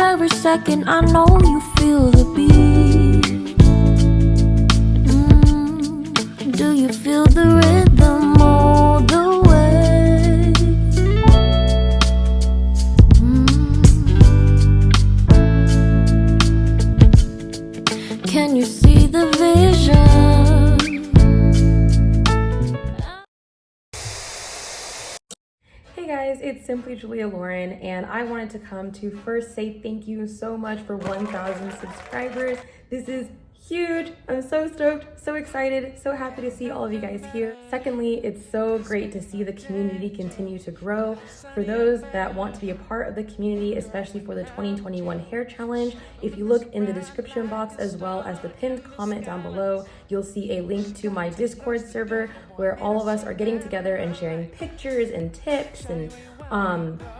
every second, I know you feel the beat. Do you feel the rhythm all the way? Can you see the vision? Hey guys, it's Simply Julia Lauren, and I wanted to come to first say thank you so much for 1,000 subscribers. This is huge. I'm so stoked, so excited, so happy to see all of you guys here. Secondly, it's so great to see the community continue to grow. For those that want to be a part of the community, especially for the 2021 hair challenge, if you look in the description box as well as the pinned comment down below, you'll see a link to my Discord server where all of us are getting together and sharing pictures and tips and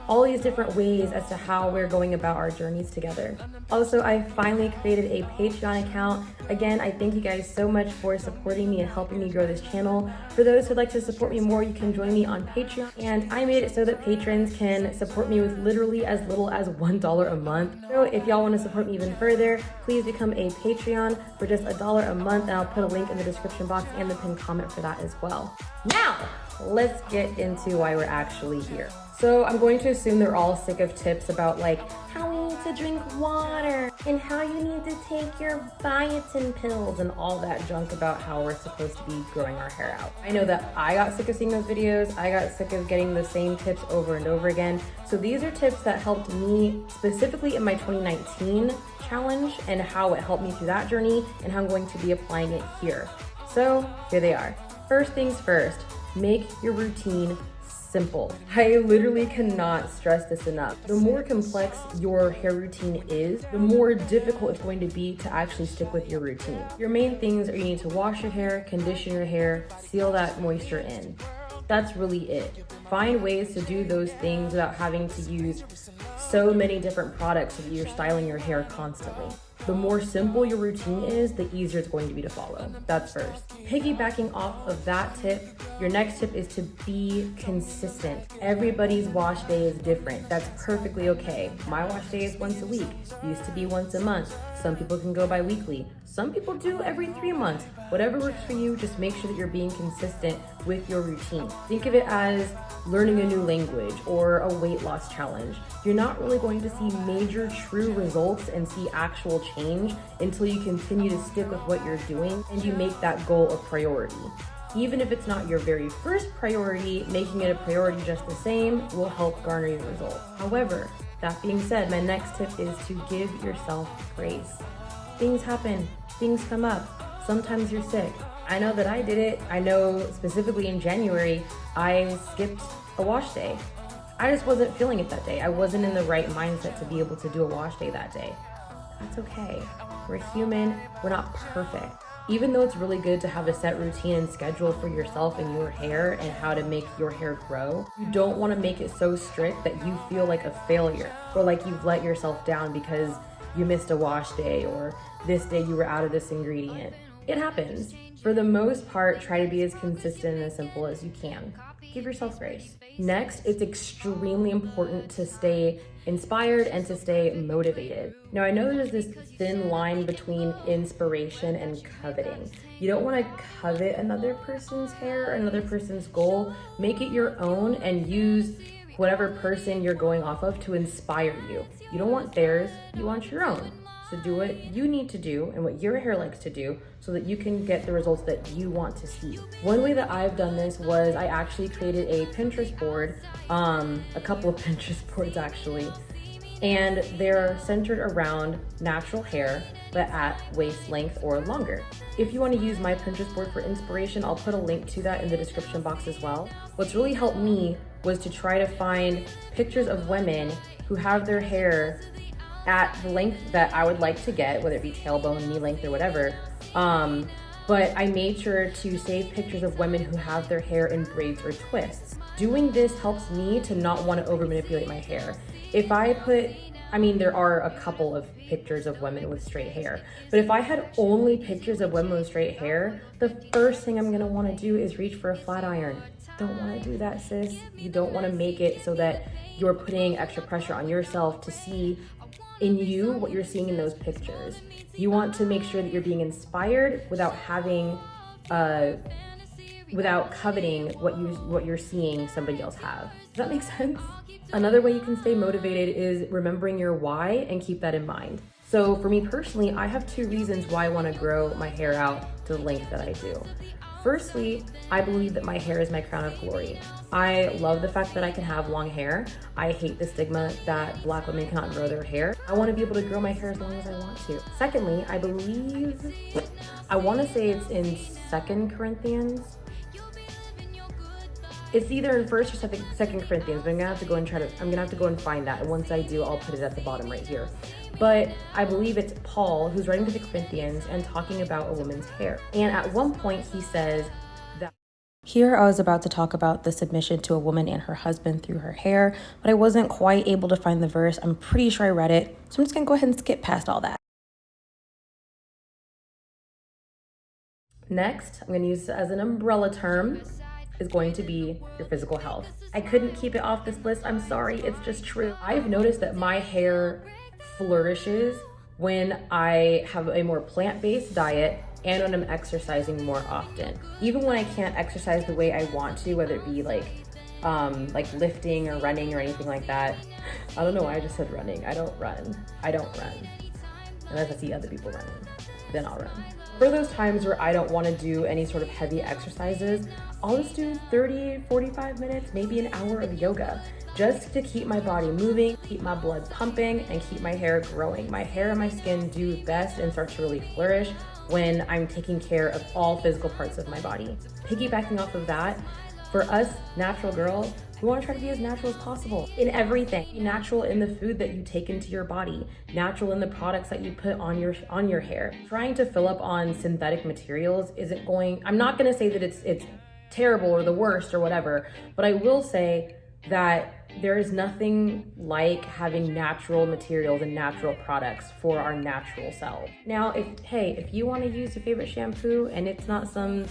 all these different ways as to how we're going about our journeys together. Also, I finally created a Patreon account. Again, I thank you guys so much for supporting me and helping me grow this channel. For those who'd like to support me more, you can join me on Patreon. And I made it so that patrons can support me with literally as little as $1 a month. So if y'all want to support me even further, please become a Patreon for just $1 a month. And I'll put a link in the description box and the pinned comment for that as well. Now, let's get into why we're actually here. So I'm going to assume they're all sick of tips about like how we need to drink water and how you need to take your biotin pills and all that junk about how we're supposed to be growing our hair out. I know that I got sick of seeing those videos. I got sick of getting the same tips over and over again. So these are tips that helped me specifically in my 2019 challenge and how it helped me through that journey and how I'm going to be applying it here. So here they are. First things first, make your routine simple. I literally cannot stress this enough. The more complex your hair routine is, the more difficult it's going to be to actually stick with your routine. Your main things are you need to wash your hair, condition your hair, seal that moisture in. That's really it. Find ways to do those things without having to use so many different products so that you're styling your hair constantly. The more simple your routine is, the easier it's going to be to follow. That's first. Piggybacking off of that tip, your next tip is to be consistent. Everybody's wash day is different. That's perfectly okay. My wash day is once a week. Used to be once a month. Some people can go bi-weekly. Some people do every 3 months. Whatever works for you, just make sure that you're being consistent with your routine. Think of it as learning a new language or a weight loss challenge. You're not really going to see major true results and see actual change until you continue to stick with what you're doing and you make that goal a priority. Even if it's not your very first priority, making it a priority just the same will help garner your results. However, that being said, my next tip is to give yourself grace. Things happen, things come up. Sometimes you're sick. I know that I did it. I know specifically in January, I skipped a wash day. I just wasn't feeling it that day. I wasn't in the right mindset to be able to do a wash day that day. That's okay. We're human, we're not perfect. Even though it's really good to have a set routine and schedule for yourself and your hair and how to make your hair grow, you don't want to make it so strict that you feel like a failure or like you've let yourself down because you missed a wash day or this day you were out of this ingredient. It happens. For the most part, try to be as consistent and as simple as you can. Give yourself grace. Next, it's extremely important to stay inspired and to stay motivated. Now, I know there's this thin line between inspiration and coveting. You don't want to covet another person's hair or another person's goal. Make it your own and use whatever person you're going off of to inspire you. You don't want theirs, you want your own. So do what you need to do and what your hair likes to do so that you can get the results that you want to see. One way that I've done this was I actually created a Pinterest board, a couple of Pinterest boards actually, and they're centered around natural hair, but at waist length or longer. If you want to use my Pinterest board for inspiration, I'll put a link to that in the description box as well. What's really helped me was to try to find pictures of women who have their hair at the length that I would like to get, whether it be tailbone, knee length, or whatever. But I made sure to save pictures of women who have their hair in braids or twists. Doing this helps me to not want to over manipulate my hair. If I put, there are a couple of pictures of women with straight hair, but if I had only pictures of women with straight hair, the first thing I'm gonna want to do is reach for a flat iron. Don't want to do that, sis. You don't want to make it so that you're putting extra pressure on yourself to see in you what you're seeing in those pictures. You want to make sure that you're being inspired without having, without coveting what you're seeing somebody else have. Does that make sense? Another way you can stay motivated is remembering your why and keep that in mind. So for me personally, I have 2 reasons why I want to grow my hair out to the length that I do. Firstly, I believe that my hair is my crown of glory. I love the fact that I can have long hair. I hate the stigma that Black women cannot grow their hair. I want to be able to grow my hair as long as I want to. Secondly, I want to say it's in 2 Corinthians. It's either in 1st or 2nd Corinthians, but I'm gonna have to go and find that. And once I do, I'll put it at the bottom right here. But I believe it's Paul who's writing to the Corinthians and talking about a woman's hair. And at one point he says that here I was about to talk about the submission to a woman and her husband through her hair, but I wasn't quite able to find the verse. I'm pretty sure I read it, so I'm just gonna go ahead and skip past all that. Next, I'm gonna use as an umbrella term is going to be your physical health. I couldn't keep it off this list. I'm sorry, it's just true. I've noticed that my hair flourishes when I have a more plant-based diet and when I'm exercising more often. Even when I can't exercise the way I want to, whether it be like lifting or running or anything like that. I don't know why I just said running. I don't run. Unless I see other people running, then I'll run. For those times where I don't want to do any sort of heavy exercises, I'll just do 30, 45 minutes, maybe an hour of yoga, just to keep my body moving, keep my blood pumping, and keep my hair growing. My hair and my skin do best and start to really flourish when I'm taking care of all physical parts of my body. Piggybacking off of that, for us natural girls, we want to try to be as natural as possible in everything. Be natural in the food that you take into your body, natural in the products that you put on your hair. Trying to fill up on synthetic materials isn't going, I'm not going to say that it's terrible or the worst or whatever, but I will say that there is nothing like having natural materials and natural products for our natural self. Now, if you want to use your favorite shampoo and it's not some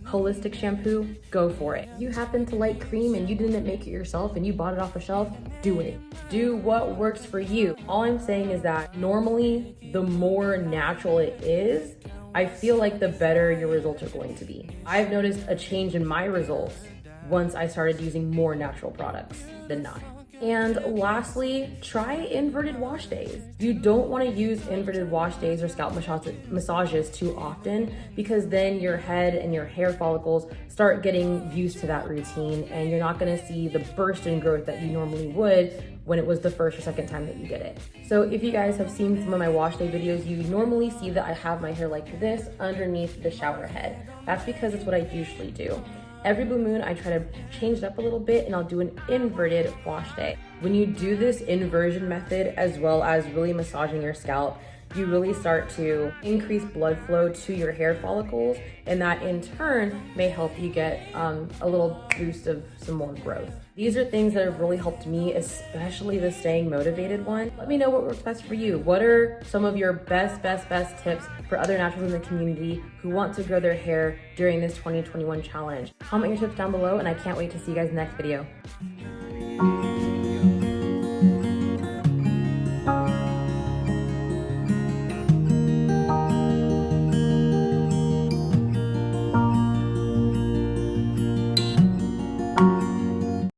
holistic shampoo, go for it. If you happen to like cream and you didn't make it yourself and you bought it off the shelf, do it. Do what works for you. All I'm saying is that normally the more natural it is, I feel like the better your results are going to be. I've noticed a change in my results once I started using more natural products than not. And lastly, try inverted wash days. You don't want to use inverted wash days or scalp massages too often, because then your head and your hair follicles start getting used to that routine and you're not going to see the burst in growth that you normally would when it was the 1st or 2nd time that you did it. So if you guys have seen some of my wash day videos, you normally see that I have my hair like this underneath the shower head. That's because it's what I usually do. Every blue moon, I try to change it up a little bit and I'll do an inverted wash day. When you do this inversion method, as well as really massaging your scalp, you really start to increase blood flow to your hair follicles, and that in turn may help you get a little boost of some more growth. These are things that have really helped me, especially the staying motivated one. Let me know what works best for you. What are some of your best tips for other naturals in the community who want to grow their hair during this 2021 challenge? Comment your tips down below, and I can't wait to see you guys in the next video.